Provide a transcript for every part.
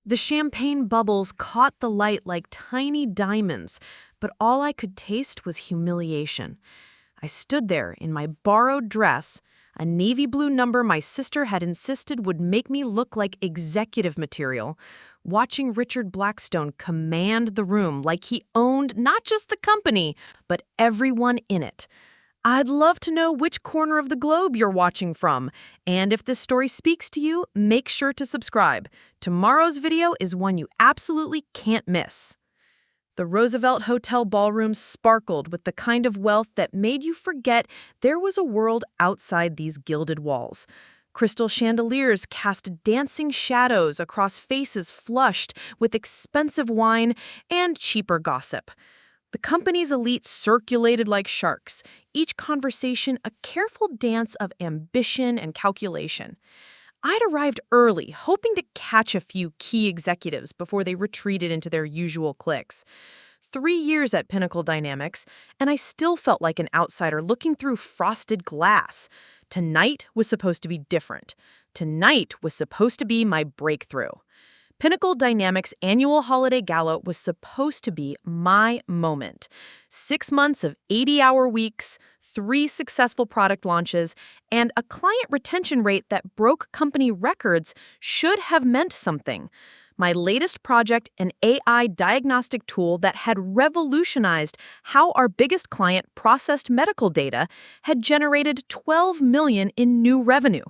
The champagne bubbles caught the light like tiny diamonds, but all I could taste was humiliation. I stood there in my borrowed dress, a navy blue number my sister had insisted would make me look like executive material, watching Richard Blackstone command the room like he owned not just the company, but everyone in it. I'd love to know which corner of the globe you're watching from, and if this story speaks to you, make sure to subscribe. Tomorrow's video is one you absolutely can't miss. The Roosevelt Hotel ballroom sparkled with the kind of wealth that made you forget there was a world outside these gilded walls. Crystal chandeliers cast dancing shadows across faces flushed with expensive wine and cheaper gossip. The company's elite circulated like sharks, each conversation a careful dance of ambition and calculation. I'd arrived early, hoping to catch a few key executives before they retreated into their usual cliques. 3 years at Pinnacle Dynamics, and I still felt like an outsider looking through frosted glass. Tonight was supposed to be different. Tonight was supposed to be my breakthrough. Pinnacle Dynamics' annual holiday gala was supposed to be my moment. 6 months of 80-hour weeks, 3 successful product launches, and a client retention rate that broke company records should have meant something. My latest project, an AI diagnostic tool that had revolutionized how our biggest client processed medical data, had generated $12 million in new revenue.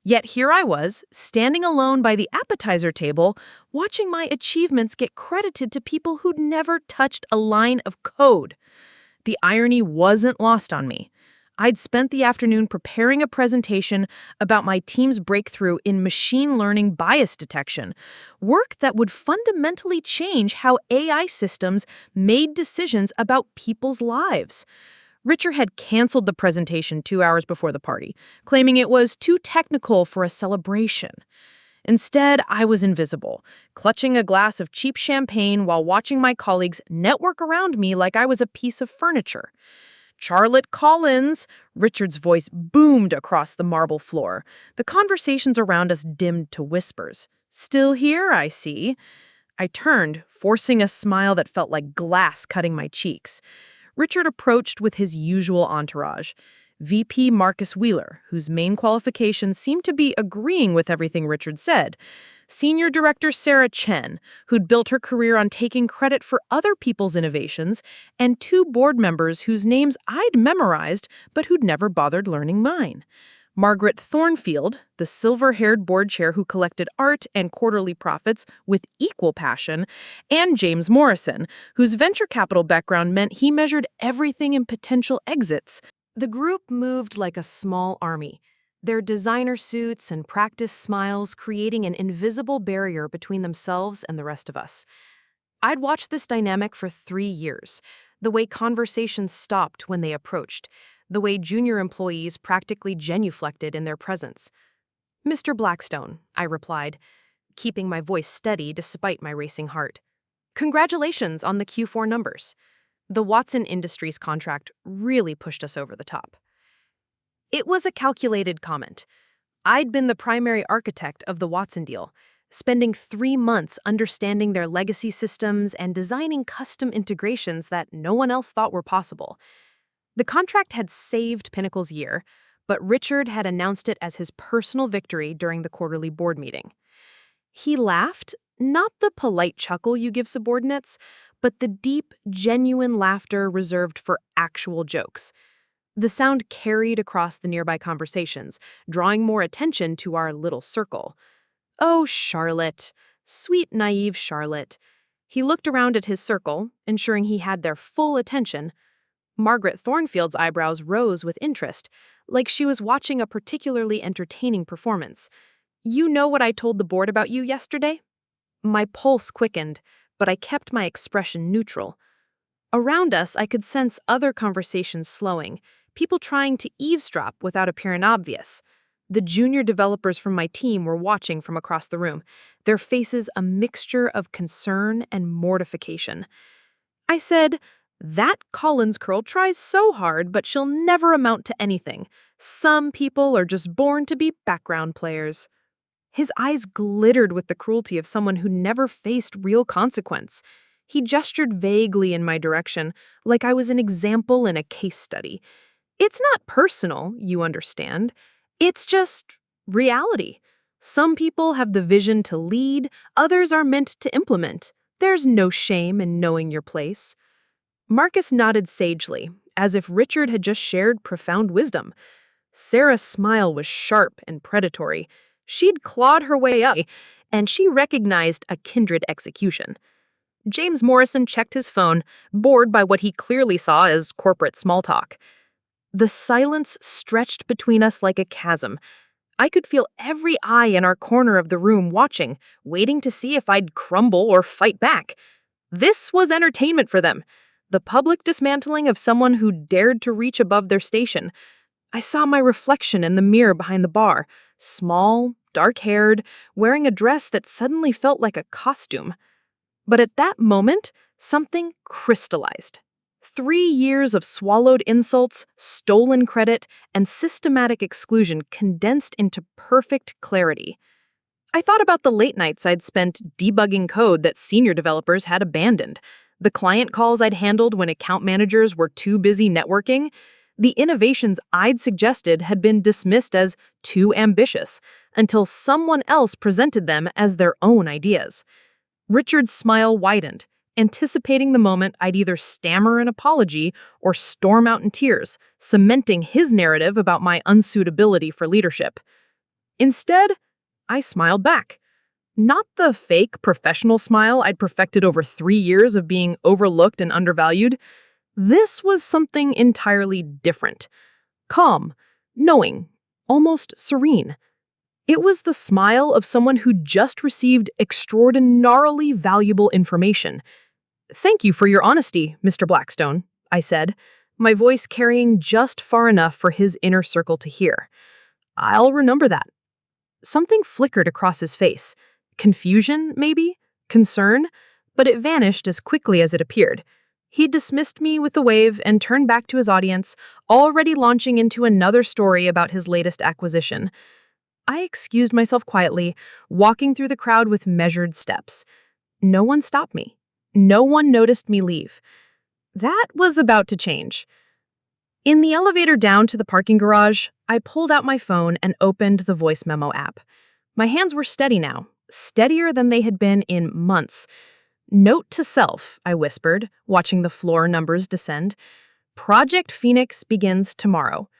Yet here I was, standing alone by the appetizer table, watching my achievements get credited to people who'd never touched a line of code. The irony wasn't lost on me. I'd spent the afternoon preparing a presentation about my team's breakthrough in machine learning bias detection, work that would fundamentally change how AI systems made decisions about people's lives. Richard had canceled the presentation 2 hours before the party, claiming it was too technical for a celebration. Instead, I was invisible, clutching a glass of cheap champagne while watching my colleagues network around me like I was a piece of furniture. "Charlotte Collins," Richard's voice boomed across the marble floor. The conversations around us dimmed to whispers. "Still here, I see." I turned, forcing a smile that felt like glass cutting my cheeks. Richard approached with his usual entourage. VP Marcus Wheeler, whose main qualifications seemed to be agreeing with everything Richard said. Senior Director Sarah Chen, who'd built her career on taking credit for other people's innovations, and 2 board members whose names I'd memorized but who'd never bothered learning mine. Margaret Thornfield, the silver-haired board chair who collected art and quarterly profits with equal passion, and James Morrison, whose venture capital background meant he measured everything in potential exits. The group moved like a small army, their designer suits and practiced smiles creating an invisible barrier between themselves and the rest of us. I'd watched this dynamic for 3 years, the way conversations stopped when they approached, the way junior employees practically genuflected in their presence. "Mr. Blackstone," I replied, keeping my voice steady despite my racing heart. "Congratulations on the Q4 numbers. The Watson Industries contract really pushed us over the top." It was a calculated comment. I'd been the primary architect of the Watson deal, spending 3 months understanding their legacy systems and designing custom integrations that no one else thought were possible. The contract had saved Pinnacle's year, but Richard had announced it as his personal victory during the quarterly board meeting. He laughed, not the polite chuckle you give subordinates, but the deep, genuine laughter reserved for actual jokes. The sound carried across the nearby conversations, drawing more attention to our little circle. "Oh, Charlotte. Sweet, naive Charlotte." He looked around at his circle, ensuring he had their full attention. Margaret Thornfield's eyebrows rose with interest, like she was watching a particularly entertaining performance. "You know what I told the board about you yesterday?" My pulse quickened, but I kept my expression neutral. Around us, I could sense other conversations slowing, people trying to eavesdrop without appearing obvious. The junior developers from my team were watching from across the room, their faces a mixture of concern and mortification. I said, "That Collins girl tries so hard, but she'll never amount to anything. Some people are just born to be background players." His eyes glittered with the cruelty of someone who never faced real consequence. He gestured vaguely in my direction, like I was an example in a case study. It's not personal, you understand. It's just reality. Some people have the vision to lead, others are meant to implement. There's no shame in knowing your place. Marcus nodded sagely, as if Richard had just shared profound wisdom. Sarah's smile was sharp and predatory. She'd clawed her way up, and she recognized a kindred execution. James Morrison checked his phone, bored by what he clearly saw as corporate small talk. The silence stretched between us like a chasm. I could feel every eye in our corner of the room watching, waiting to see if I'd crumble or fight back. This was entertainment for them, the public dismantling of someone who dared to reach above their station. I saw my reflection in the mirror behind the bar, small, dark-haired, wearing a dress that suddenly felt like a costume. But at that moment, something crystallized. 3 years of swallowed insults, stolen credit, and systematic exclusion condensed into perfect clarity. I thought about the late nights I'd spent debugging code that senior developers had abandoned, the client calls I'd handled when account managers were too busy networking. The innovations I'd suggested had been dismissed as too ambitious until someone else presented them as their own ideas. Richard's smile widened, anticipating the moment I'd either stammer an apology or storm out in tears, cementing his narrative about my unsuitability for leadership. Instead, I smiled back. Not the fake professional smile I'd perfected over 3 years of being overlooked and undervalued. This was something entirely different. Calm, knowing, almost serene. It was the smile of someone who just received extraordinarily valuable information. "Thank you for your honesty, Mr. Blackstone," I said, my voice carrying just far enough for his inner circle to hear. "I'll remember that." Something flickered across his face. Confusion, maybe? Concern? But it vanished as quickly as it appeared. He dismissed me with a wave and turned back to his audience, already launching into another story about his latest acquisition. I excused myself quietly, walking through the crowd with measured steps. No one stopped me. No one noticed me leave. That was about to change. In the elevator down to the parking garage, I pulled out my phone and opened the voice memo app. My hands were steady now, steadier than they had been in months. "Note to self," I whispered, watching the floor numbers descend. "Project Phoenix begins tomorrow.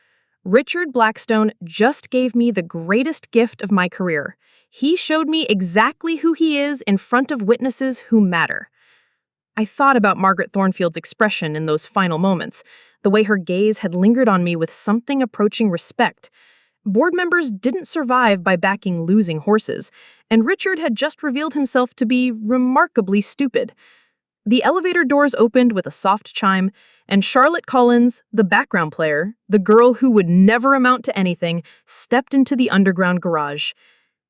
Richard Blackstone just gave me the greatest gift of my career. He showed me exactly who he is in front of witnesses who matter." I thought about Margaret Thornfield's expression in those final moments, the way her gaze had lingered on me with something approaching respect. Board members didn't survive by backing losing horses, and Richard had just revealed himself to be remarkably stupid. The elevator doors opened with a soft chime, and Charlotte Collins, the background player, the girl who would never amount to anything, stepped into the underground garage.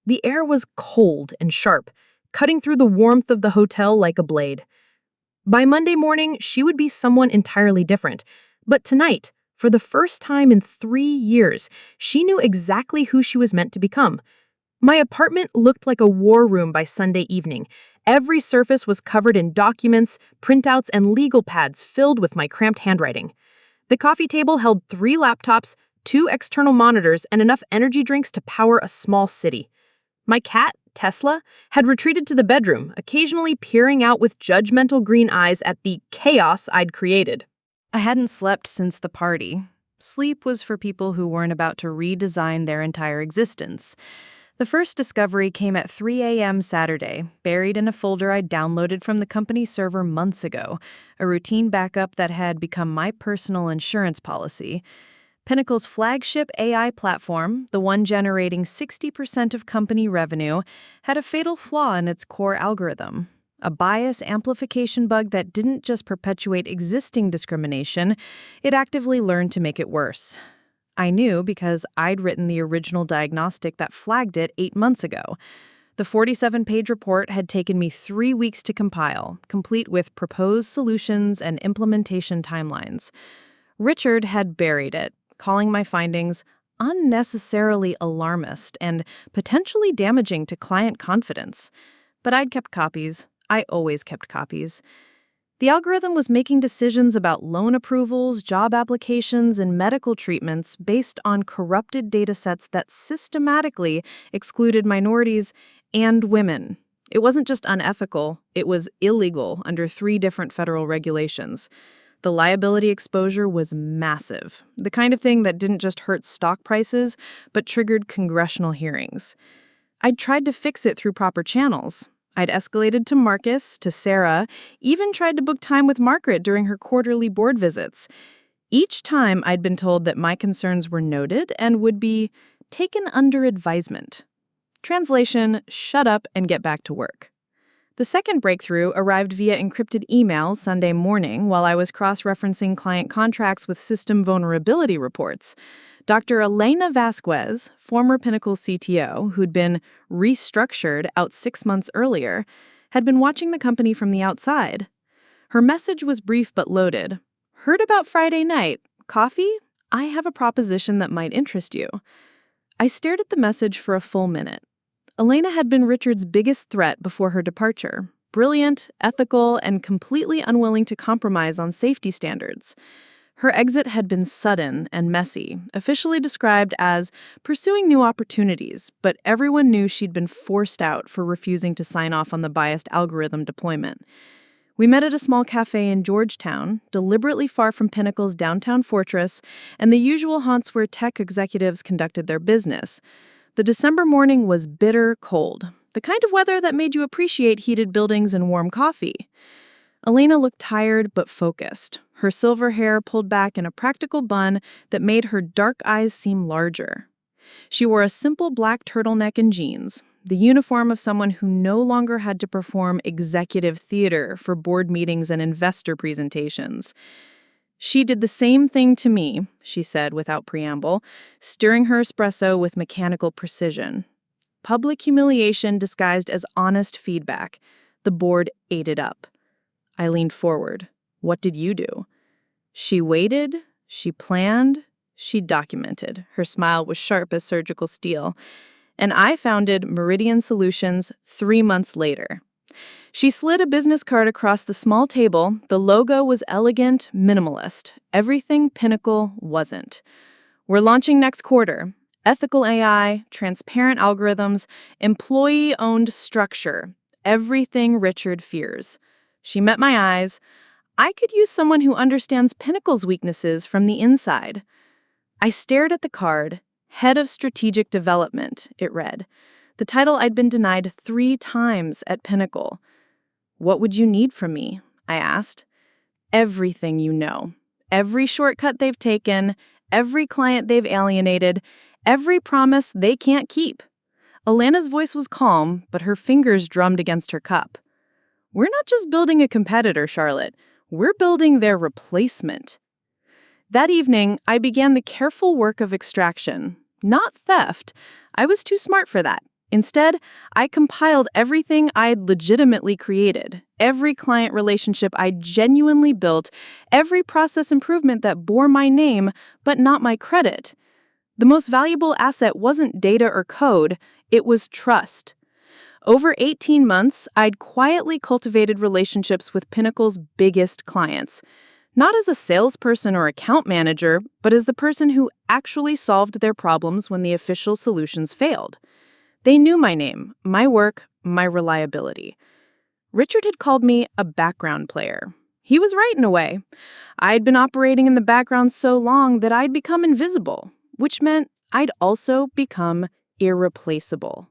The air was cold and sharp, cutting through the warmth of the hotel like a blade. By Monday morning, she would be someone entirely different. But tonight, for the first time in 3 years, she knew exactly who she was meant to become. My apartment looked like a war room by Sunday evening. Every surface was covered in documents, printouts, and legal pads filled with my cramped handwriting. The coffee table held 3 laptops, 2 external monitors, and enough energy drinks to power a small city. My cat, Tesla, had retreated to the bedroom, occasionally peering out with judgmental green eyes at the chaos I'd created. I hadn't slept since the party. Sleep was for people who weren't about to redesign their entire existence. The first discovery came at 3 a.m. Saturday, buried in a folder I'd downloaded from the company server months ago, a routine backup that had become my personal insurance policy. Pinnacle's flagship AI platform, the one generating 60% of company revenue, had a fatal flaw in its core algorithm. A bias amplification bug that didn't just perpetuate existing discrimination, it actively learned to make it worse. I knew because I'd written the original diagnostic that flagged it 8 months ago. The 47-page report had taken me 3 weeks to compile, complete with proposed solutions and implementation timelines. Richard had buried it, calling my findings unnecessarily alarmist and potentially damaging to client confidence. But I'd kept copies. I always kept copies. The algorithm was making decisions about loan approvals, job applications, and medical treatments based on corrupted datasets that systematically excluded minorities and women. It wasn't just unethical, it was illegal under 3 different federal regulations. The liability exposure was massive, the kind of thing that didn't just hurt stock prices, but triggered congressional hearings. I'd tried to fix it through proper channels. I'd escalated to Marcus, to Sarah, even tried to book time with Margaret during her quarterly board visits. Each time I'd been told that my concerns were noted and would be taken under advisement. Translation, shut up and get back to work. The second breakthrough arrived via encrypted email Sunday morning while I was cross-referencing client contracts with system vulnerability reports. Dr. Elena Vasquez, former Pinnacle CTO, who'd been restructured out 6 months earlier, had been watching the company from the outside. Her message was brief but loaded. Heard about Friday night? Coffee? I have a proposition that might interest you. I stared at the message for a full minute. Elena had been Richard's biggest threat before her departure. Brilliant, ethical, and completely unwilling to compromise on safety standards. Her exit had been sudden and messy, officially described as pursuing new opportunities, but everyone knew she'd been forced out for refusing to sign off on the biased algorithm deployment. We met at a small cafe in Georgetown, deliberately far from Pinnacle's downtown fortress and the usual haunts where tech executives conducted their business. The December morning was bitter cold, the kind of weather that made you appreciate heated buildings and warm coffee. Elena looked tired but focused, her silver hair pulled back in a practical bun that made her dark eyes seem larger. She wore a simple black turtleneck and jeans, the uniform of someone who no longer had to perform executive theater for board meetings and investor presentations. She did the same thing to me, she said without preamble, stirring her espresso with mechanical precision. Public humiliation disguised as honest feedback. The board ate it up. I leaned forward. What did you do? She waited, she planned, she documented. Her smile was sharp as surgical steel. And I founded Meridian Solutions 3 months later. She slid a business card across the small table. The logo was elegant, minimalist. Everything Pinnacle wasn't. We're launching next quarter. Ethical AI, transparent algorithms, employee-owned structure. Everything Richard fears. She met my eyes. I could use someone who understands Pinnacle's weaknesses from the inside. I stared at the card. Head of Strategic Development, it read. The title I'd been denied 3 times at Pinnacle. What would you need from me? I asked. Everything you know. Every shortcut they've taken, every client they've alienated, every promise they can't keep. Elena's voice was calm, but her fingers drummed against her cup. We're not just building a competitor, Charlotte. We're building their replacement. That evening, I began the careful work of extraction. Not theft. I was too smart for that. Instead, I compiled everything I'd legitimately created, every client relationship I genuinely built, every process improvement that bore my name, but not my credit. The most valuable asset wasn't data or code, it was trust. Over 18 months, I'd quietly cultivated relationships with Pinnacle's biggest clients. Not as a salesperson or account manager, but as the person who actually solved their problems when the official solutions failed. They knew my name, my work, my reliability. Richard had called me a background player. He was right in a way. I'd been operating in the background so long that I'd become invisible, which meant I'd also become irreplaceable.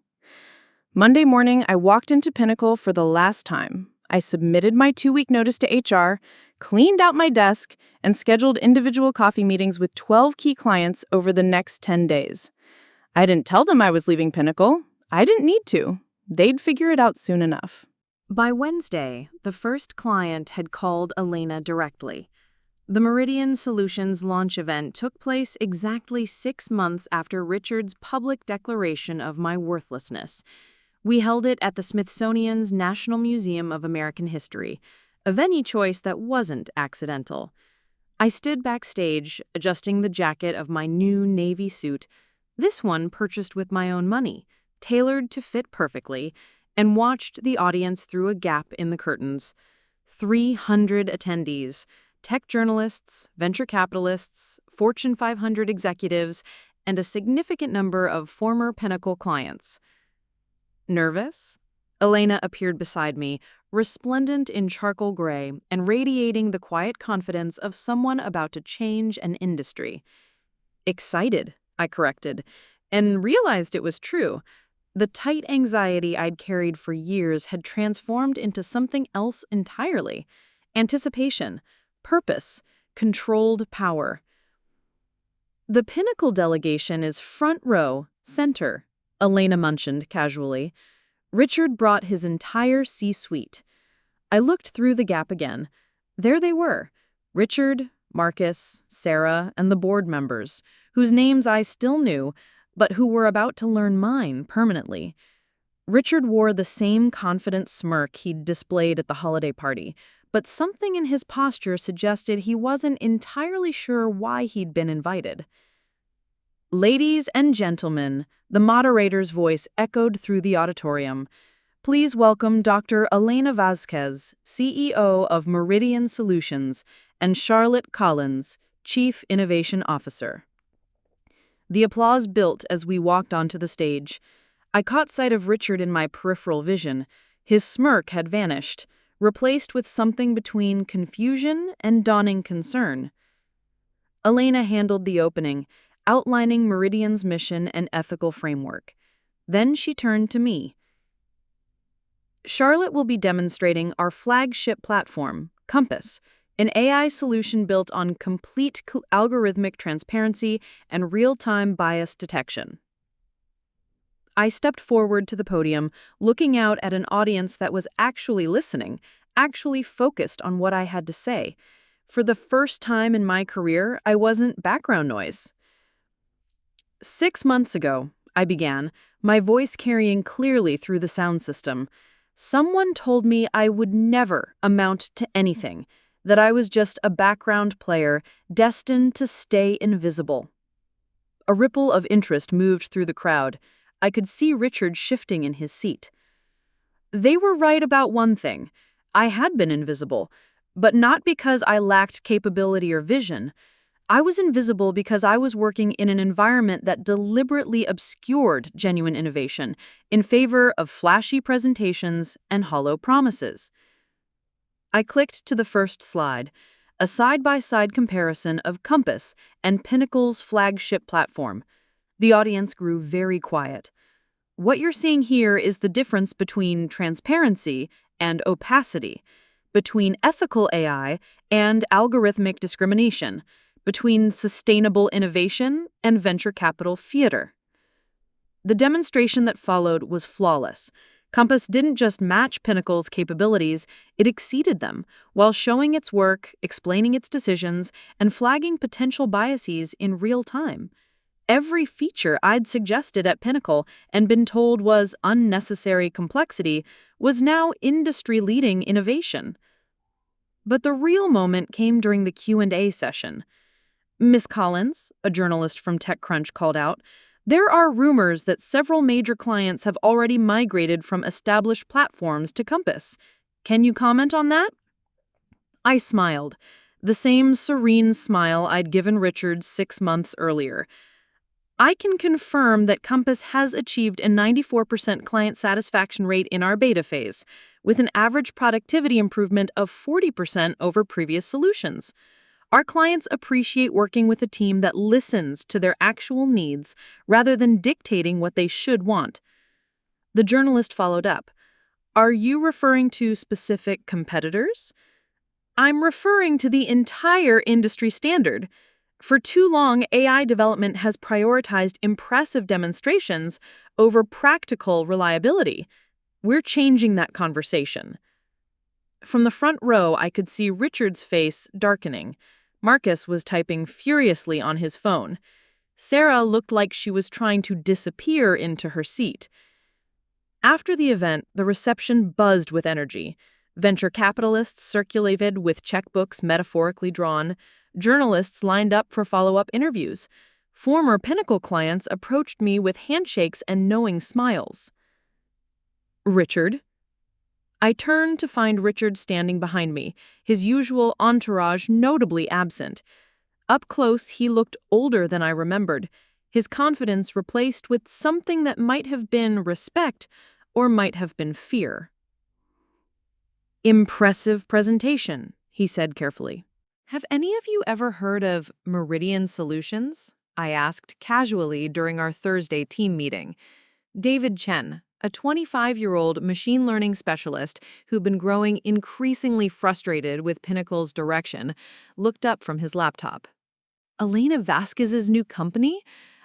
Monday morning, I walked into Pinnacle for the last time. I submitted my 2-week notice to HR, cleaned out my desk, and scheduled individual coffee meetings with 12 key clients over the next 10 days. I didn't tell them I was leaving Pinnacle. I didn't need to. They'd figure it out soon enough. By Wednesday, the first client had called Elena directly. The Meridian Solutions launch event took place exactly 6 months after Richard's public declaration of my worthlessness. We held it at the Smithsonian's National Museum of American History, a venue choice that wasn't accidental. I stood backstage, adjusting the jacket of my new navy suit, this one purchased with my own money, tailored to fit perfectly, and watched the audience through a gap in the curtains. 300 attendees, tech journalists, venture capitalists, Fortune 500 executives, and a significant number of former Pinnacle clients. Nervous? Elena appeared beside me, resplendent in charcoal gray and radiating the quiet confidence of someone about to change an industry. Excited, I corrected, and realized it was true. The tight anxiety I'd carried for years had transformed into something else entirely. Anticipation, purpose, controlled power. The Pinnacle delegation is front row, center, Elena mentioned casually. Richard brought his entire C-suite. I looked through the gap again. There they were, Richard, Marcus, Sarah, and the board members, whose names I still knew, but who were about to learn mine permanently. Richard wore the same confident smirk he'd displayed at the holiday party, but something in his posture suggested he wasn't entirely sure why he'd been invited. Ladies and gentlemen, the moderator's voice echoed through the auditorium. Please welcome Dr. Elena Vazquez, CEO of Meridian Solutions, and Charlotte Collins, Chief Innovation Officer. The applause built as we walked onto the stage. I caught sight of Richard in my peripheral vision. His smirk had vanished, replaced with something between confusion and dawning concern. Elena handled the opening, outlining Meridian's mission and ethical framework. Then she turned to me. Charlotte will be demonstrating our flagship platform, Compass, an AI solution built on complete algorithmic transparency and real-time bias detection. I stepped forward to the podium, looking out at an audience that was actually listening, actually focused on what I had to say. For the first time in my career, I wasn't background noise. 6 months ago, I began, my voice carrying clearly through the sound system. Someone told me I would never amount to anything, that I was just a background player destined to stay invisible. A ripple of interest moved through the crowd. I could see Richard shifting in his seat. They were right about one thing. I had been invisible, but not because I lacked capability or vision. I was invisible because I was working in an environment that deliberately obscured genuine innovation in favor of flashy presentations and hollow promises. I clicked to the first slide, a side-by-side comparison of Compass and Pinnacle's flagship platform. The audience grew very quiet. What you're seeing here is the difference between transparency and opacity, between ethical AI and algorithmic discrimination, between sustainable innovation and venture capital theater. The demonstration that followed was flawless. Compass didn't just match Pinnacle's capabilities, it exceeded them, while showing its work, explaining its decisions, and flagging potential biases in real time. Every feature I'd suggested at Pinnacle and been told was unnecessary complexity was now industry-leading innovation. But the real moment came during the Q&A session. Ms. Collins, a journalist from TechCrunch, called out, "There are rumors that several major clients have already migrated from established platforms to Compass. Can you comment on that?" I smiled, the same serene smile I'd given Richard 6 months earlier. I can confirm that Compass has achieved a 94% client satisfaction rate in our beta phase, with an average productivity improvement of 40% over previous solutions. Our clients appreciate working with a team that listens to their actual needs rather than dictating what they should want. The journalist followed up. Are you referring to specific competitors? I'm referring to the entire industry standard. For too long, AI development has prioritized impressive demonstrations over practical reliability. We're changing that conversation. From the front row, I could see Richard's face darkening. Marcus was typing furiously on his phone. Sarah looked like she was trying to disappear into her seat. After the event, the reception buzzed with energy. Venture capitalists circulated with checkbooks metaphorically drawn. Journalists lined up for follow-up interviews. Former Pinnacle clients approached me with handshakes and knowing smiles. Richard? I turned to find Richard standing behind me, his usual entourage notably absent. Up close, he looked older than I remembered, his confidence replaced with something that might have been respect or might have been fear. "Impressive presentation," he said carefully. "Have any of you ever heard of Meridian Solutions?" I asked casually during our Thursday team meeting. David Chen, a 25-year-old machine learning specialist who'd been growing increasingly frustrated with Pinnacle's direction, looked up from his laptop. "Elena Vasquez's new company?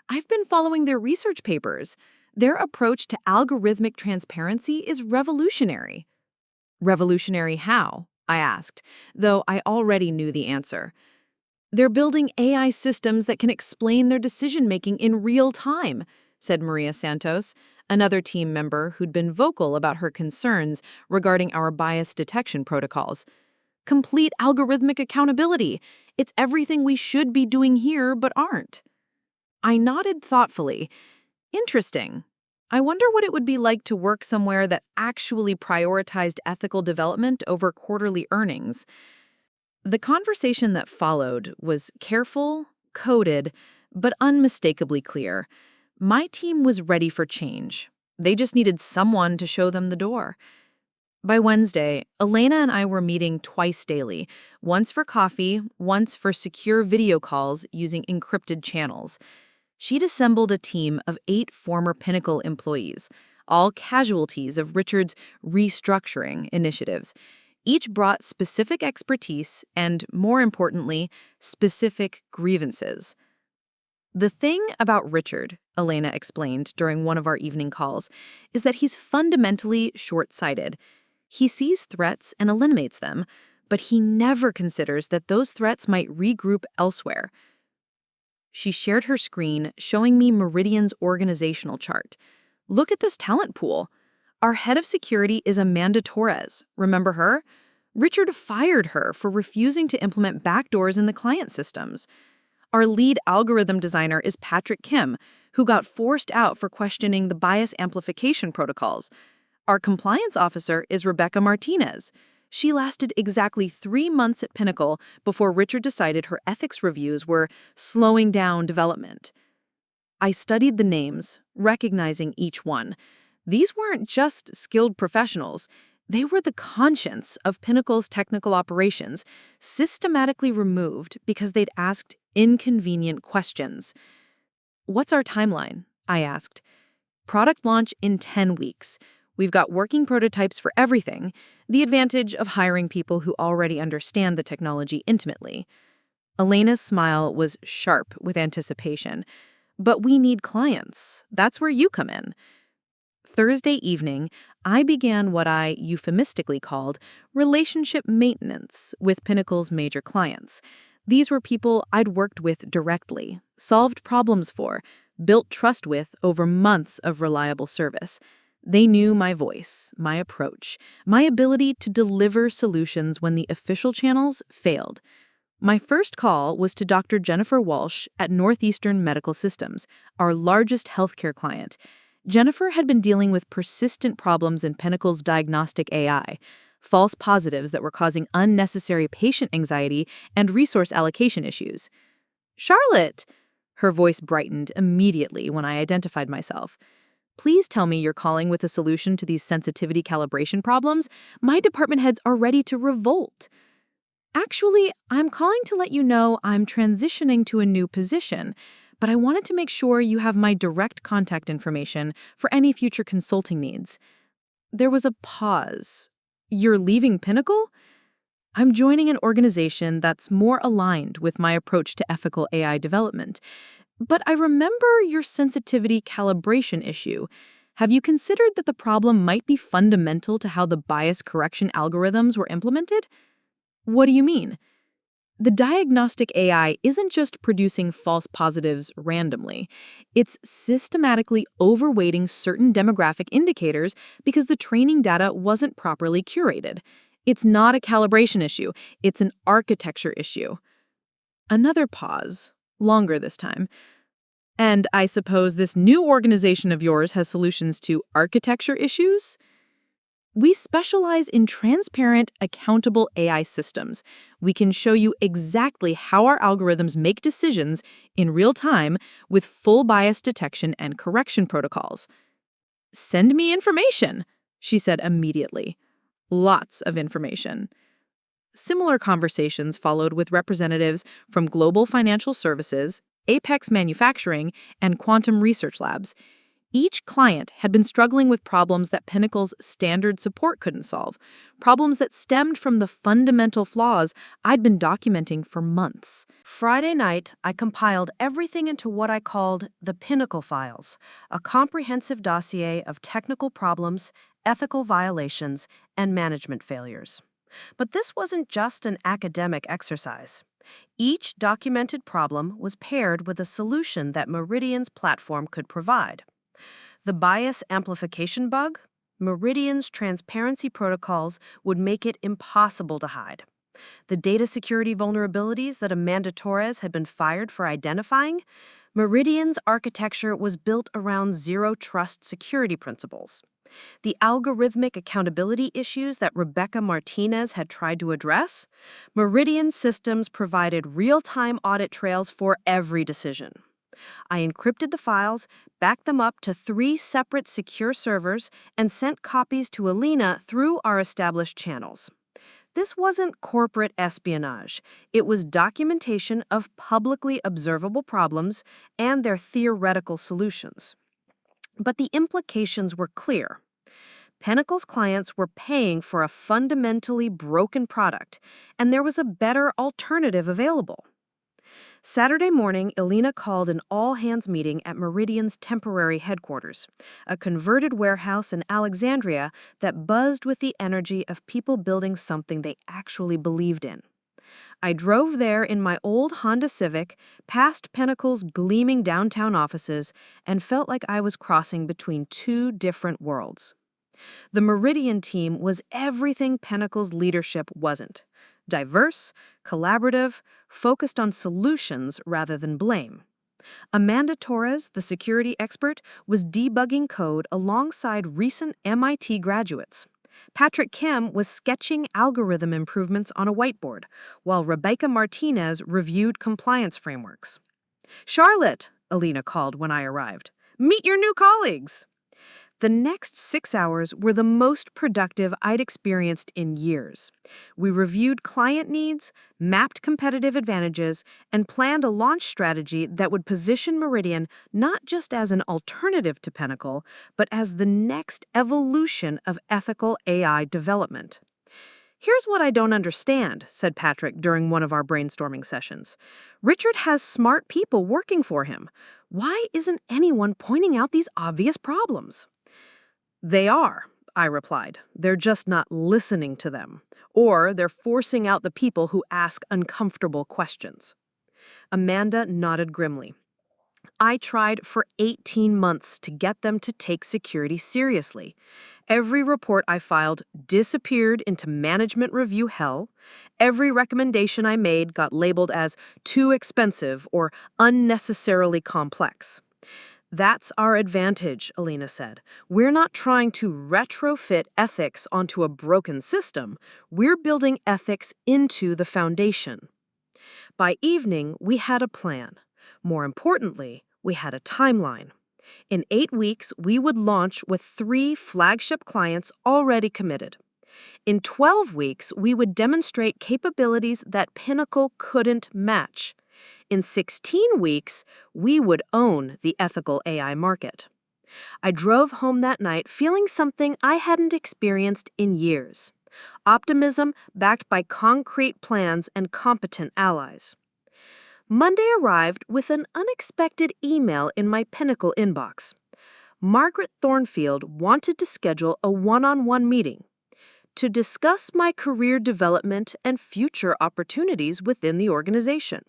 I've been following their research papers. Their approach to algorithmic transparency is revolutionary." "Revolutionary how?" I asked, though I already knew the answer. "They're building AI systems that can explain their decision-making in real time," said Maria Santos, another team member who'd been vocal about her concerns regarding our bias detection protocols. "Complete algorithmic accountability. It's everything we should be doing here but aren't." I nodded thoughtfully. Interesting. I wonder what it would be like to work somewhere that actually prioritized ethical development over quarterly earnings. The conversation that followed was careful, coded, but unmistakably clear. My team was ready for change. They just needed someone to show them the door. By Wednesday, Elena and I were meeting twice daily, once for coffee, once for secure video calls using encrypted channels. She'd assembled a team of 8 former Pinnacle employees, all casualties of Richard's restructuring initiatives. Each brought specific expertise and, more importantly, specific grievances. "The thing about Richard," Elena explained during one of our evening calls, "is that he's fundamentally short-sighted. He sees threats and eliminates them, but he never considers that those threats might regroup elsewhere." She shared her screen, showing me Meridian's organizational chart. "Look at this talent pool. Our head of security is Amanda Torres. Remember her? Richard fired her for refusing to implement backdoors in the client systems. Our lead algorithm designer is Patrick Kim, who got forced out for questioning the bias amplification protocols. Our compliance officer is Rebecca Martinez. She lasted exactly 3 months at Pinnacle before Richard decided her ethics reviews were slowing down development." I studied the names, recognizing each one. These weren't just skilled professionals. They were the conscience of Pinnacle's technical operations, systematically removed because they'd asked inconvenient questions. "What's our timeline?" I asked. "Product launch in 10 weeks. We've got working prototypes for everything, the advantage of hiring people who already understand the technology intimately." Elena's smile was sharp with anticipation. "But we need clients. That's where you come in." Thursday evening, I began what I euphemistically called relationship maintenance with Pinnacle's major clients. These were people I'd worked with directly, solved problems for, built trust with over months of reliable service. They knew my voice, my approach, my ability to deliver solutions when the official channels failed. My first call was to Dr. Jennifer Walsh at Northeastern Medical Systems, our largest healthcare client. Jennifer had been dealing with persistent problems in Pinnacle's diagnostic AI, false positives that were causing unnecessary patient anxiety and resource allocation issues. "Charlotte!" Her voice brightened immediately when I identified myself. "Please tell me you're calling with a solution to these sensitivity calibration problems. My department heads are ready to revolt." "Actually, I'm calling to let you know I'm transitioning to a new position, but I wanted to make sure you have my direct contact information for any future consulting needs." There was a pause. "You're leaving Pinnacle?" "I'm joining an organization that's more aligned with my approach to ethical AI development. But I remember your sensitivity calibration issue. Have you considered that the problem might be fundamental to how the bias correction algorithms were implemented?" "What do you mean?" "The diagnostic AI isn't just producing false positives randomly. It's systematically overweighting certain demographic indicators because the training data wasn't properly curated. It's not a calibration issue, it's an architecture issue. Another pause, longer this time. And I suppose this new organization of yours has solutions to architecture issues? We specialize in transparent, accountable AI systems. We can show you exactly how our algorithms make decisions in real time with full bias detection and correction protocols. Send me information, she said immediately. Lots of information. Similar conversations followed with representatives from Global Financial Services, Apex Manufacturing, and Quantum Research Labs. Each client had been struggling with problems that Pinnacle's standard support couldn't solve, problems that stemmed from the fundamental flaws I'd been documenting for months. Friday night, I compiled everything into what I called the Pinnacle Files, a comprehensive dossier of technical problems, ethical violations, and management failures. But this wasn't just an academic exercise. Each documented problem was paired with a solution that Meridian's platform could provide. The bias amplification bug? Meridian's transparency protocols would make it impossible to hide. The data security vulnerabilities that Amanda Torres had been fired for identifying? Meridian's architecture was built around zero-trust security principles. The algorithmic accountability issues that Rebecca Martinez had tried to address? Meridian systems provided real-time audit trails for every decision. I encrypted the files, backed them up to 3 separate secure servers, and sent copies to Alina through our established channels. This wasn't corporate espionage. It was documentation of publicly observable problems and their theoretical solutions. But the implications were clear. Pinnacle's clients were paying for a fundamentally broken product, and there was a better alternative available. Saturday morning, Elena called an all-hands meeting at Meridian's temporary headquarters, a converted warehouse in Alexandria that buzzed with the energy of people building something they actually believed in. I drove there in my old Honda Civic, past Pinnacle's gleaming downtown offices, and felt like I was crossing between 2 different worlds. The Meridian team was everything Pinnacle's leadership wasn't. Diverse, collaborative, focused on solutions rather than blame. Amanda Torres, the security expert, was debugging code alongside recent MIT graduates. Patrick Kim was sketching algorithm improvements on a whiteboard, while Rebecca Martinez reviewed compliance frameworks. "Charlotte," Alina called when I arrived, "meet your new colleagues." The next 6 hours were the most productive I'd experienced in years. We reviewed client needs, mapped competitive advantages, and planned a launch strategy that would position Meridian not just as an alternative to Pinnacle, but as the next evolution of ethical AI development. "Here's what I don't understand," said Patrick during one of our brainstorming sessions. "Richard has smart people working for him. Why isn't anyone pointing out these obvious problems?" "They are," I replied. "They're just not listening to them. Or they're forcing out the people who ask uncomfortable questions." Amanda nodded grimly. "I tried for 18 months to get them to take security seriously. Every report I filed disappeared into management review hell. Every recommendation I made got labeled as too expensive or unnecessarily complex." "That's our advantage," Alina said. "We're not trying to retrofit ethics onto a broken system. We're building ethics into the foundation." By evening, we had a plan. More importantly, we had a timeline. In 8 weeks, we would launch with 3 flagship clients already committed. In 12 weeks, we would demonstrate capabilities that Pinnacle couldn't match. In 16 weeks, we would own the ethical AI market. I drove home that night feeling something I hadn't experienced in years. Optimism backed by concrete plans and competent allies. Monday arrived with an unexpected email in my Pinnacle inbox. Margaret Thornfield wanted to schedule a one-on-one meeting to discuss my career development and future opportunities within the organization.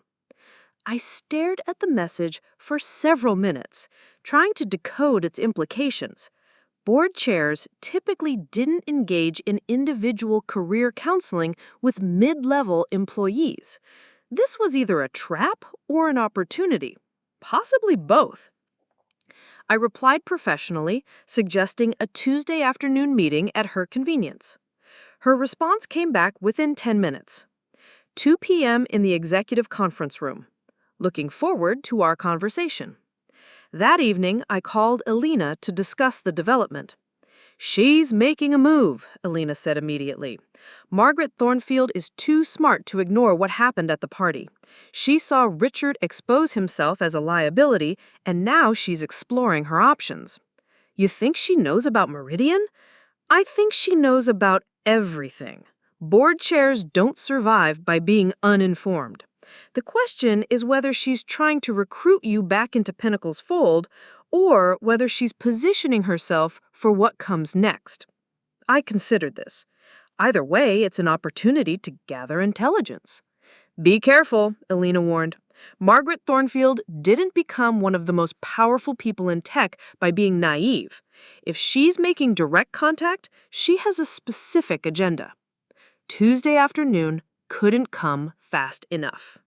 I stared at the message for several minutes, trying to decode its implications. Board chairs typically didn't engage in individual career counseling with mid-level employees. This was either a trap or an opportunity, possibly both. I replied professionally, suggesting a Tuesday afternoon meeting at her convenience. Her response came back within 10 minutes. 2 p.m. in the executive conference room. Looking forward to our conversation. That evening, I called Elena to discuss the development. She's making a move, Elena said immediately. Margaret Thornfield is too smart to ignore what happened at the party. She saw Richard expose himself as a liability, and now she's exploring her options. You think she knows about Meridian? I think she knows about everything. Board chairs don't survive by being uninformed. The question is whether she's trying to recruit you back into Pinnacle's fold or whether she's positioning herself for what comes next. I considered this. Either way, it's an opportunity to gather intelligence. Be careful, Elena warned. Margaret Thornfield didn't become one of the most powerful people in tech by being naive. If she's making direct contact, she has a specific agenda. Tuesday afternoon couldn't come fast enough.